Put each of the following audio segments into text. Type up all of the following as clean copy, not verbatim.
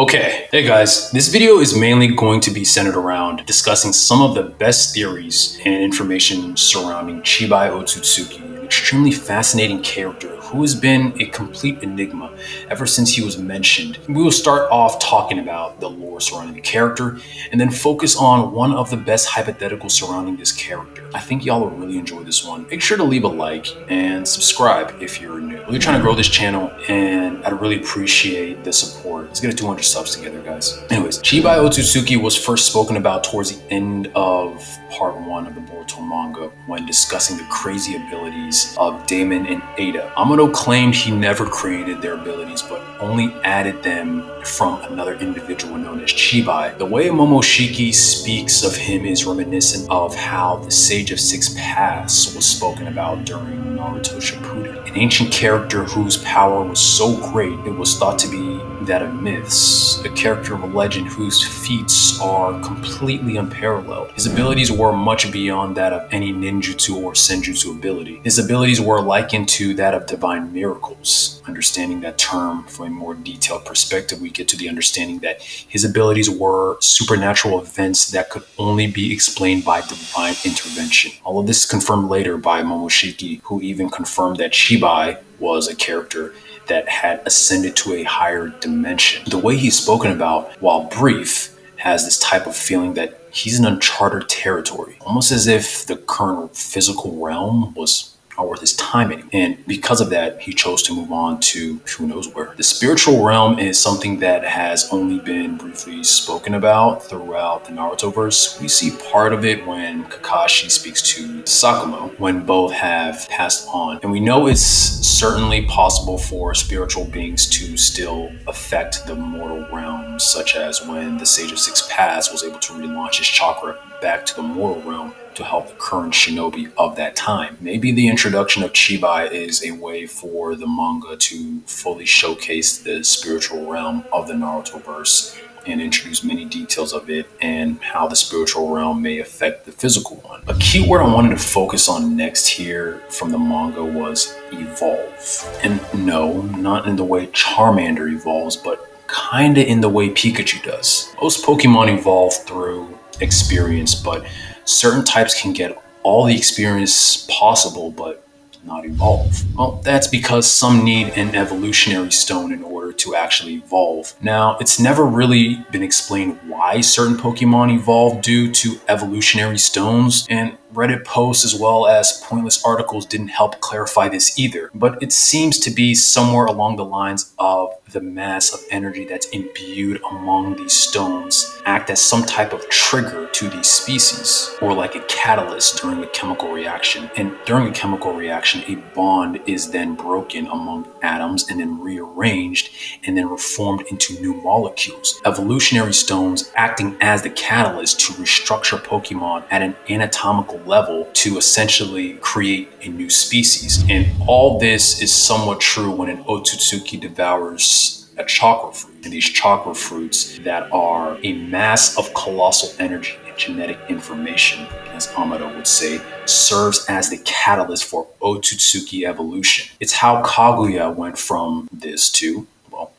Okay, hey guys, this video is mainly going to be centered around discussing some of the best theories and information surrounding Shibai OTSUTSUKI, an extremely fascinating character who has been a complete enigma ever since he was mentioned. We will start off talking about the lore surrounding the character and then focus on one of the best hypotheticals surrounding this character. I think y'all will really enjoy this one. Make sure to leave a like and subscribe if you're new. We're trying to grow this channel and I'd really appreciate the support. Let's get to 200 subs together, guys. Anyways, Shibai OTSUTSUKI was first spoken about towards the end of part 1 of the Boruto manga when discussing the crazy abilities of Damon and Ada. Amado claimed he never created their abilities but only added them from another individual known as Shibai. The way Momoshiki speaks of him is reminiscent of how the Sage of Six Paths was spoken about during Naruto Shippuden, an ancient character whose power was so great it was thought to be that of myths, a character of a legend whose feats are completely unparalleled. His abilities were much beyond that of any ninjutsu or senjutsu ability. His abilities were likened to that of divine miracles. Understanding that term from a more detailed perspective, we get to the understanding that his abilities were supernatural events that could only be explained by divine intervention. All of this is confirmed later by Momoshiki, who even confirmed that Shibai was a character that had ascended to a higher dimension. The way he's spoken about, while brief, has this type of feeling that he's in uncharted territory, almost as if the current physical realm was not worth his time anymore. And because of that, he chose to move on to who knows where. The spiritual realm is something that has only been briefly spoken about throughout the Narutoverse. We see part of it when Kakashi speaks to Sakumo, when both have passed on. And we know it's certainly possible for spiritual beings to still affect the mortal realm, such as when the Sage of Six Paths was able to relaunch his chakra back to the mortal realm to help the current shinobi of that time. Maybe the introduction of Shibai is a way for the manga to fully showcase the spiritual realm of the Narutoverse and introduce many details of it and how the spiritual realm may affect the physical one. A key word I wanted to focus on next here from the manga was evolve. And no, not in the way Charmander evolves, but kinda in the way Pikachu does. Most Pokemon evolve through experience, but certain types can get all the experience possible but not evolve. Well, that's because some need an evolutionary stone in order to actually evolve. Now, it's never really been explained why certain Pokemon evolve due to evolutionary stones, and Reddit posts as well as pointless articles didn't help clarify this either. But it seems to be somewhere along the lines of the mass of energy that's imbued among these stones act as some type of trigger to these species, or like a catalyst during a chemical reaction. And during a chemical reaction, a bond is then broken among atoms and then rearranged and then reformed into new molecules. Evolutionary stones acting as the catalyst to restructure Pokemon at an anatomical level to essentially create a new species. And all this is somewhat true when an Otsutsuki devours a chakra fruit. And these chakra fruits that are a mass of colossal energy and genetic information, as Amado would say, serves as the catalyst for Otsutsuki evolution. It's how Kaguya went from this to, well,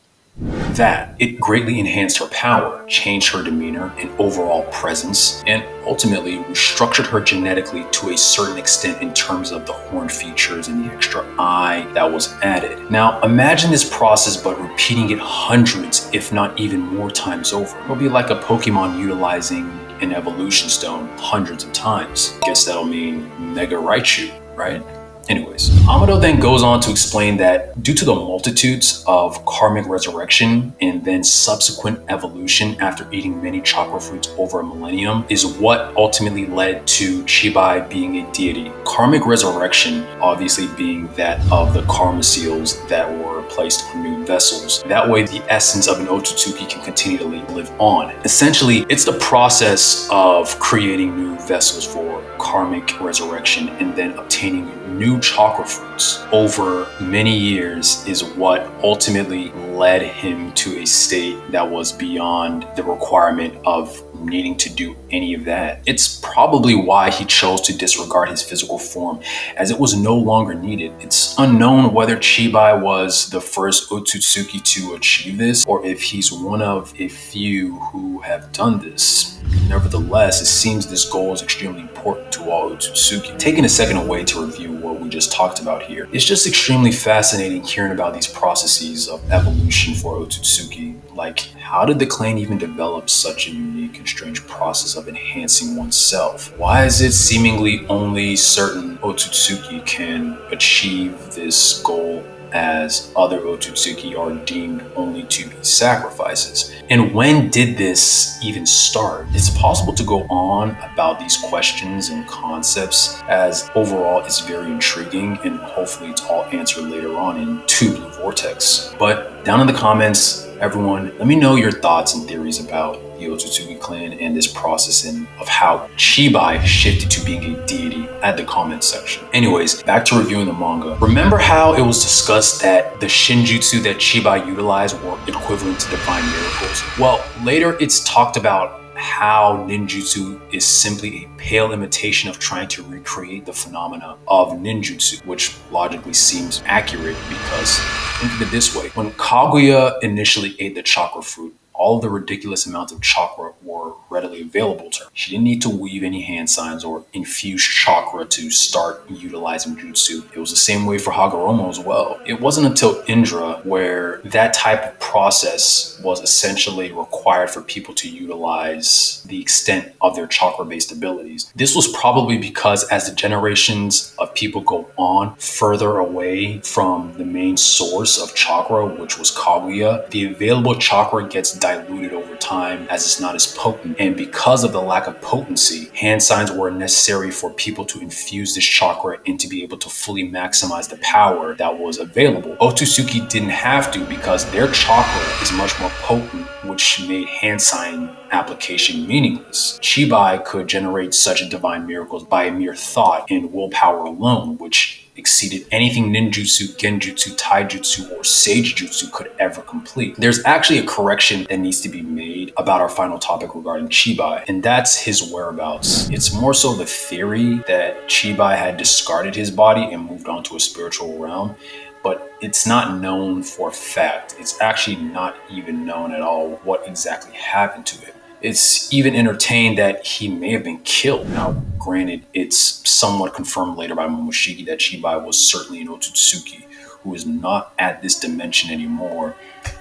that. It greatly enhanced her power, changed her demeanor and overall presence, and ultimately restructured her genetically to a certain extent in terms of the horn features and the extra eye that was added. Now, imagine this process but repeating it hundreds, if not even more times over. It'll be like a Pokemon utilizing an evolution stone hundreds of times. Guess that'll mean Mega Raichu, right? Anyways, Amado then goes on to explain that due to the multitudes of karmic resurrection and then subsequent evolution after eating many chakra fruits over a millennium is what ultimately led to Shibai being a deity. Karmic resurrection obviously being that of the karma seals that were placed on new vessels. That way the essence of an Otsutsuki can continue to live on. Essentially, it's the process of creating new vessels for karmic resurrection and then obtaining new chakra fruits over many years is what ultimately led him to a state that was beyond the requirement of needing to do any of that. It's probably why he chose to disregard his physical form, as it was no longer needed. It's unknown whether Shibai was the first OTSUTSUKI to achieve this, or if he's one of a few who have done this. Nevertheless, it seems this goal is extremely important to all OTSUTSUKI. Taking a second away to review what we just talked about here, it's just extremely fascinating hearing about these processes of evolution for OTSUTSUKI. Like, how did the clan even develop such a unique and strange process of enhancing oneself? Why is it seemingly only certain OTSUTSUKI can achieve this goal, as other OTSUTSUKI are deemed only to be sacrifices? And when did this even start? It's possible to go on about these questions and concepts, as overall it's very intriguing, and hopefully it's all answered later on in Two Blue Vortex. But down in the comments, everyone, let me know your thoughts and theories about the OTSUTSUKI clan and this process, and of how Shibai shifted to being a deity at the comment section. Anyways, back to reviewing the manga. Remember how it was discussed that the Shinjutsu that Shibai utilized were equivalent to divine miracles? Well, later it's talked about how ninjutsu is simply a pale imitation of trying to recreate the phenomena of ninjutsu, which logically seems accurate, because think of it this way. When Kaguya initially ate the chakra fruit, all of the ridiculous amounts of chakra were readily available to her. She didn't need to weave any hand signs or infuse chakra to start utilizing jutsu. It was the same way for Hagoromo as well. It wasn't until Indra where that type of process was essentially required for people to utilize the extent of their chakra-based abilities. This was probably because as the generations of people go on further away from the main source of chakra, which was Kaguya, the available chakra gets diluted over time as it's not as potent. And because of the lack of potency, hand signs were necessary for people to infuse this chakra and to be able to fully maximize the power that was available. OTSUTSUKI didn't have to, because their chakra is much more potent, which made hand sign application meaningless. Shibai could generate such divine miracles by a mere thought and willpower alone, which exceeded anything ninjutsu, genjutsu, taijutsu, or sagejutsu could ever complete. There's actually a correction that needs to be made about our final topic regarding Shibai, and that's his whereabouts. It's more so the theory that Shibai had discarded his body and moved on to a spiritual realm, but it's not known for a fact. It's actually not even known at all what exactly happened to it. It's even entertained that he may have been killed. Now, granted, it's somewhat confirmed later by Momoshiki that Shibai was certainly an OTSUTSUKI who is not at this dimension anymore,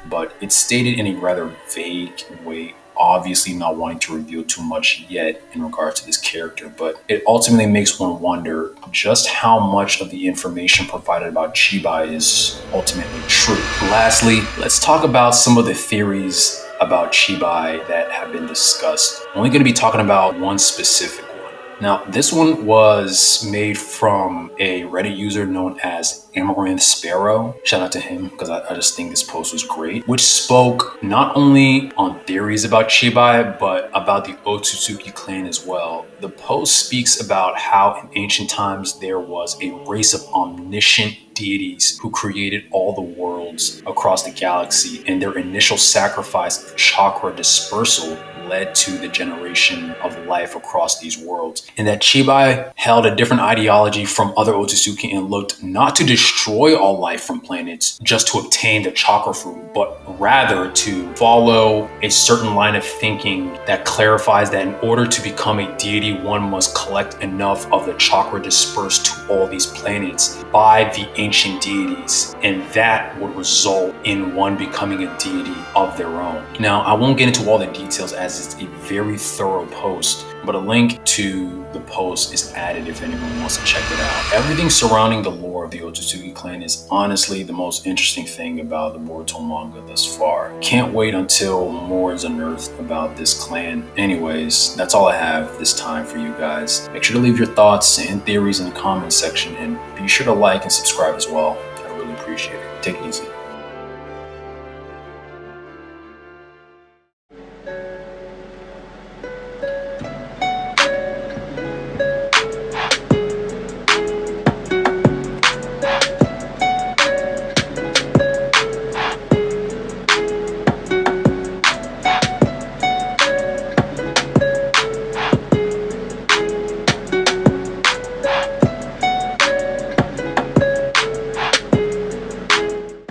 but it's stated in a rather vague way, obviously not wanting to reveal too much yet in regards to this character, but it ultimately makes one wonder just how much of the information provided about Shibai is ultimately true. Lastly, let's talk about some of the theories about Shibai that have been discussed. I'm only going to be talking about one specific one. Now, this one was made from a Reddit user known as Amaranth Sparrow. Shout out to him, because I just think this post was great, which spoke not only on theories about Shibai, but about the OTSUTSUKI clan as well. The post speaks about how in ancient times there was a race of omniscient deities who created all the worlds across the galaxy, and their initial sacrifice of chakra dispersal led to the generation of life across these worlds, and that Shibai held a different ideology from other OTSUTSUKI and looked not to destroy all life from planets just to obtain the chakra fruit, but rather to follow a certain line of thinking that clarifies that in order to become a deity, one must collect enough of the chakra dispersed to all these planets by the ancient deities, and that would result in one becoming a deity of their own. Now, I won't get into all the details as it's a very thorough post, but a link to the post is added if anyone wants to check it out. Everything surrounding the lore of the OTSUTSUKI clan is honestly the most interesting thing about the Boruto manga thus far. Can't wait until more is unearthed about this clan. Anyways, that's all I have this time for you guys. Make sure to leave your thoughts and theories in the comment section, and be sure to like and subscribe as well. I really appreciate it. Take it easy.